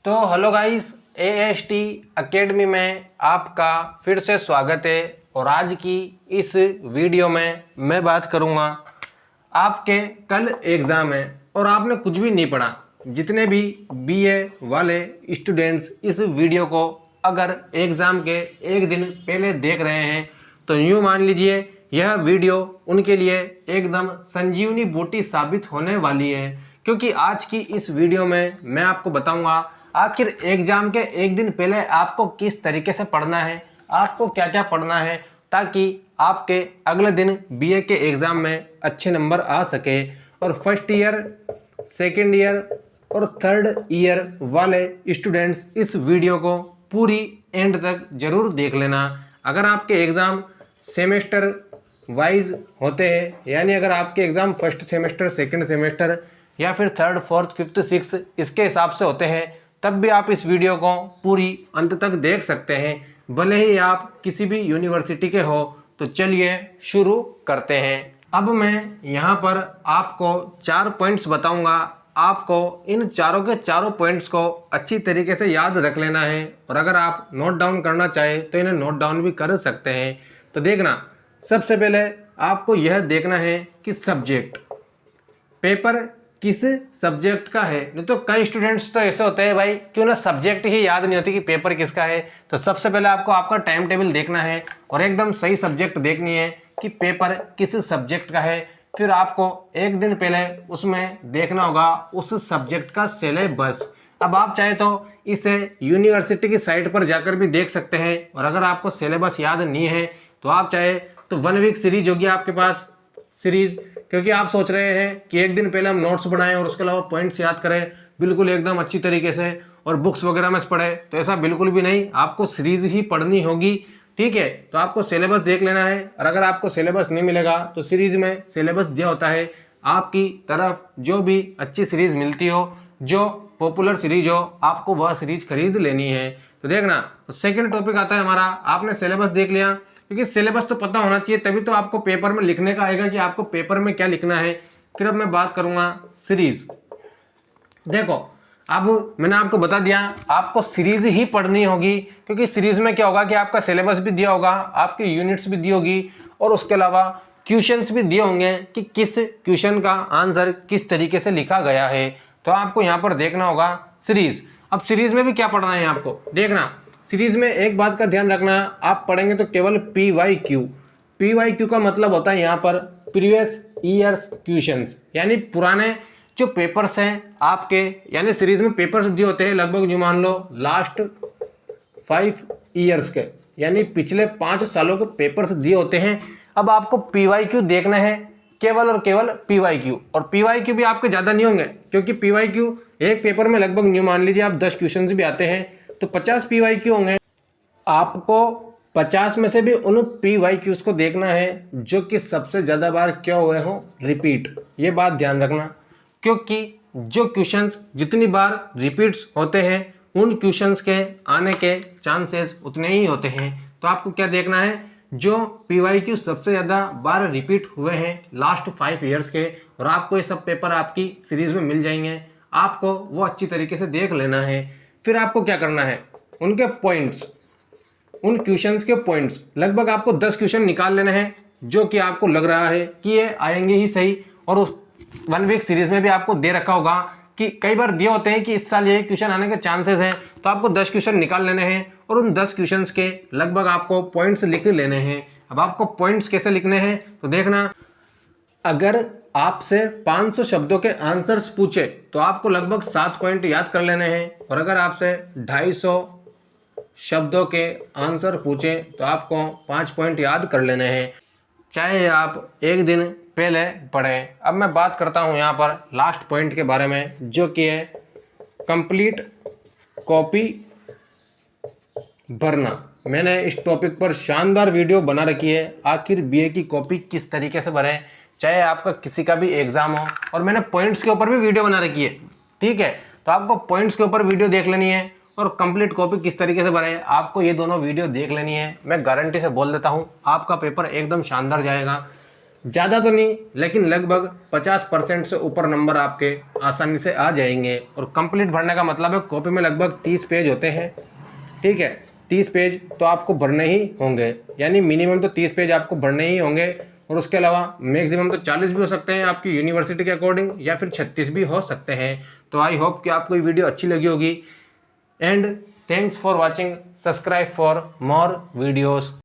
तो hello guys, AST academy में आपका फिर से स्वागत है। और आज की इस वीडियो में मैं बात करूंगा, आपके कल एग्ज़ाम है और आपने कुछ भी नहीं पढ़ा। जितने भी बीए वाले स्टूडेंट्स इस वीडियो को अगर एग्ज़ाम के एक दिन पहले देख रहे हैं तो यूँ मान लीजिए यह वीडियो उनके लिए एकदम संजीवनी बूटी साबित होने वाली है। क्योंकि आज की इस वीडियो में मैं आपको बताऊंगा आखिर एग्जाम के एक दिन पहले आपको किस तरीके से पढ़ना है, आपको क्या क्या पढ़ना है, ताकि आपके अगले दिन बीए के एग्ज़ाम में अच्छे नंबर आ सके। और फर्स्ट ईयर, सेकेंड ईयर और थर्ड ईयर वाले स्टूडेंट्स इस वीडियो को पूरी एंड तक ज़रूर देख लेना। अगर आपके एग्ज़ाम सेमेस्टर वाइज होते हैं, यानी अगर आपके exam first semester, second semester या फिर थर्ड, फोर्थ, फिफ्थ, सिक्स इसके हिसाब से होते हैं, तब भी आप इस वीडियो को पूरी अंत तक देख सकते हैं, भले ही आप किसी भी यूनिवर्सिटी के हो। तो चलिए शुरू करते हैं। अब मैं यहाँ पर आपको 4 पॉइंट्स बताऊँगा। आपको इन चारों के चारों पॉइंट्स को अच्छी तरीके से याद रख लेना है, और अगर आप नोट डाउन करना चाहें तो इन्हें नोट डाउन भी कर सकते हैं। तो देखना, सबसे पहले आपको यह देखना है कि सब्जेक्ट, पेपर किस सब्जेक्ट का है। नहीं तो कई स्टूडेंट्स तो ऐसे होते हैं भाई कि उन्हें सब्जेक्ट ही याद नहीं होती कि पेपर किसका है। तो सबसे पहले आपको आपका टाइम टेबल देखना है और एकदम सही सब्जेक्ट देखनी है कि पेपर किस सब्जेक्ट का है। फिर आपको एक दिन पहले उसमें देखना होगा उस सब्जेक्ट का सिलेबस। अब आप चाहे तो इसे यूनिवर्सिटी की साइट पर जाकर भी देख सकते हैं, और अगर आपको सिलेबस याद नहीं है तो आप चाहे तो 1 वीक सीरीज होगी आपके पास सीरीज। क्योंकि आप सोच रहे हैं कि एक दिन पहले हम नोट्स बनाएं और उसके अलावा पॉइंट्स याद करें बिल्कुल एकदम अच्छी तरीके से और बुक्स वगैरह में से पढ़े, तो ऐसा बिल्कुल भी नहीं। आपको सीरीज ही पढ़नी होगी, ठीक है। तो आपको सिलेबस देख लेना है, और अगर आपको सिलेबस नहीं मिलेगा तो सीरीज में सिलेबस दिया होता है। आपकी तरफ जो भी अच्छी सीरीज मिलती हो, जो पॉपुलर सीरीज हो, आपको वह सीरीज खरीद लेनी है। तो देखना, सेकेंड टॉपिक आता है हमारा, आपने सिलेबस देख लिया, क्योंकि सिलेबस तो पता होना चाहिए, तभी तो आपको पेपर में लिखने का आएगा कि आपको पेपर में क्या लिखना है। फिर अब मैं बात करूंगा सीरीज। देखो, अब मैंने आपको बता दिया आपको सीरीज ही पढ़नी होगी, क्योंकि सीरीज में क्या होगा कि आपका सिलेबस भी दिया होगा, आपकी यूनिट्स भी दी होगी, और उसके अलावा क्वेश्चंस भी दिए होंगे कि किस क्वेश्चन का आंसर किस तरीके से लिखा गया है। तो आपको यहाँ पर देखना होगा सीरीज। अब सीरीज में भी क्या पढ़ना है आपको देखना। सीरीज में एक बात का ध्यान रखना, आप पढ़ेंगे तो केवल PYQ। PYQ का मतलब होता है यहाँ पर प्रीवियस ईयर्स क्वेश्चंस, यानी पुराने जो पेपर्स हैं आपके, यानी सीरीज में पेपर्स दिए होते हैं लगभग, जो मान लो लास्ट 5 ईयर्स के, यानी पिछले 5 सालों के पेपर्स दिए होते हैं। अब आपको PYQ देखना है, केवल और केवल PYQ। और PYQ भी आपके ज़्यादा नहीं होंगे, क्योंकि PYQ एक पेपर में लगभग न्यू मान लीजिए आप 10 क्वेश्चन भी आते हैं तो 50 PYQ होंगे। आपको 50 में से भी उन PYQs को देखना है जो कि सबसे ज़्यादा बार क्या हुए हो, रिपीट। ये बात ध्यान रखना, क्योंकि जो क्वेश्चंस जितनी बार रिपीट्स होते हैं उन क्वेश्चंस के आने के चांसेस उतने ही होते हैं। तो आपको क्या देखना है, जो PYQ सबसे ज़्यादा बार रिपीट हुए हैं लास्ट 5 ईयर्स के, और आपको ये सब पेपर आपकी सीरीज में मिल जाएंगे, आपको वो अच्छी तरीके से देख लेना है। फिर आपको क्या करना है, उनके पॉइंट्स, उन क्वेश्चंस के पॉइंट्स, लगभग आपको 10 क्वेश्चन निकाल लेने हैं जो कि आपको लग रहा है कि ये आएंगे ही सही। और उस 1 वीक सीरीज में भी आपको दे रखा होगा कि कई बार दिए होते हैं कि इस साल ये क्वेश्चन आने के चांसेस हैं, तो आपको 10 क्वेश्चन निकाल लेने हैं और उन 10 क्वेश्चन के लगभग आपको पॉइंट्स लिख लेने हैं। अब आपको पॉइंट्स कैसे लिखने हैं तो देखना, अगर आपसे 500 शब्दों के आंसर्स पूछे तो आपको लगभग 7 पॉइंट याद कर लेने हैं, और अगर आपसे 250 शब्दों के आंसर पूछे तो आपको 5 पॉइंट याद कर लेने हैं, चाहे आप एक दिन पहले पढ़ें। अब मैं बात करता हूं यहाँ पर लास्ट पॉइंट के बारे में, जो कि है कंप्लीट कॉपी भरना। मैंने इस टॉपिक पर शानदार वीडियो बना रखी है, आखिर बीए की कॉपी किस तरीके से भरें, चाहे आपका किसी का भी एग्जाम हो, और मैंने पॉइंट्स के ऊपर भी वीडियो बना रखी है, ठीक है। तो आपको पॉइंट्स के ऊपर वीडियो देख लेनी है, और कंप्लीट कॉपी किस तरीके से भरें आपको ये दोनों वीडियो देख लेनी है। मैं गारंटी से बोल देता हूँ आपका पेपर एकदम शानदार जाएगा। ज़्यादा तो नहीं, लेकिन लगभग 50% से ऊपर नंबर आपके आसानी से आ जाएंगे। और कंप्लीट भरने का मतलब है कॉपी में लगभग 30 पेज होते हैं, ठीक है। 30 पेज तो आपको भरने ही होंगे, यानी मिनिमम तो 30 पेज आपको भरने ही होंगे। और उसके अलावा मैक्सिमम तो 40 भी हो सकते हैं आपकी यूनिवर्सिटी के अकॉर्डिंग, या फिर 36 भी हो सकते हैं। तो आई होप कि आपको ये वीडियो अच्छी लगी होगी। And thanks for watching, subscribe for more videos.